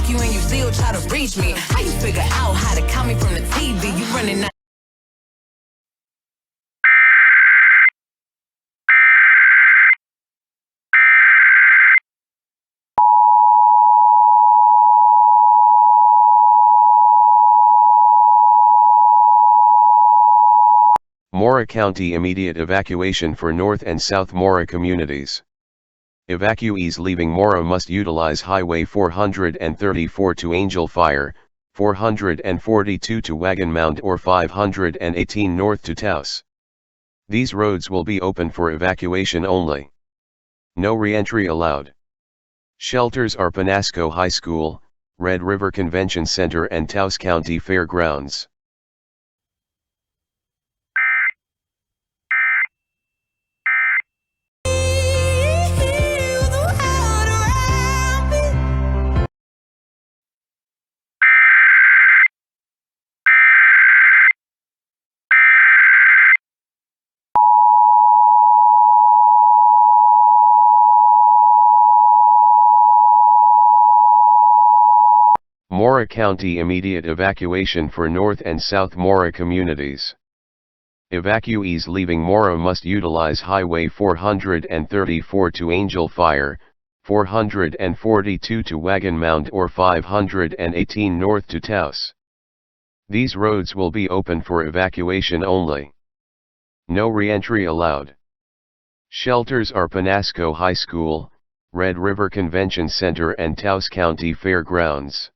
stalk you and you still try to reach me. How you figure out how to count me from the TV? You running out. Mora County immediate evacuation for North and South Mora communities. Evacuees leaving Mora must utilize Highway 434 to Angel Fire, 442 to Wagon Mound or 518 north to Taos. These roads will be open for evacuation only. No re-entry allowed. Shelters are Penasco High School, Red River Convention Center and Taos County Fairgrounds. Mora County immediate evacuation for North and South Mora communities. Evacuees leaving Mora must utilize Highway 434 to Angel Fire, 442 to Wagon Mound or 518 north to Taos. These roads will be open for evacuation only. No re-entry allowed. Shelters are Penasco High School, Red River Convention Center and Taos County Fairgrounds.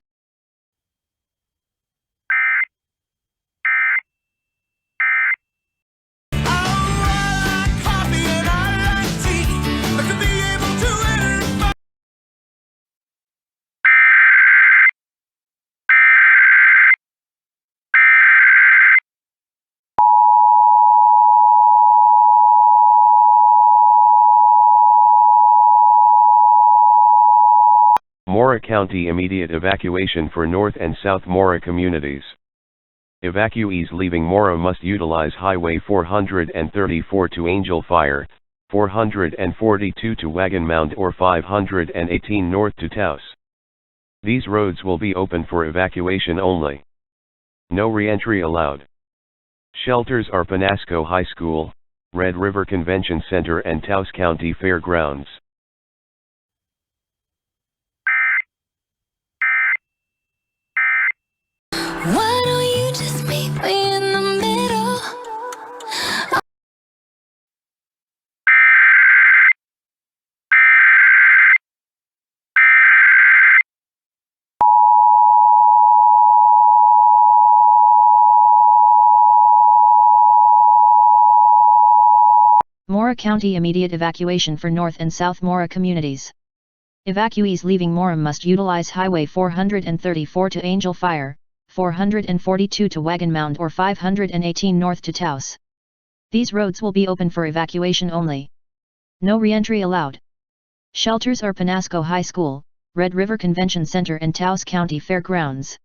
Mora County immediate evacuation for North and South Mora communities. Evacuees leaving Mora must utilize Highway 434 to Angel Fire, 442 to Wagon Mound or 518 north to Taos. These roads will be open for evacuation only. No re-entry allowed. Shelters are Penasco High School, Red River Convention Center and Taos County Fairgrounds. Why don't you just meet me in the middle? Mora County immediate evacuation for North and South Mora communities. Evacuees leaving Mora must utilize Highway 434 to Angel Fire, 442 to Wagon Mound or 518 north to Taos. These roads will be open for evacuation only. No re-entry allowed. Shelters are Penasco High School, Red River Convention Center and Taos County Fairgrounds.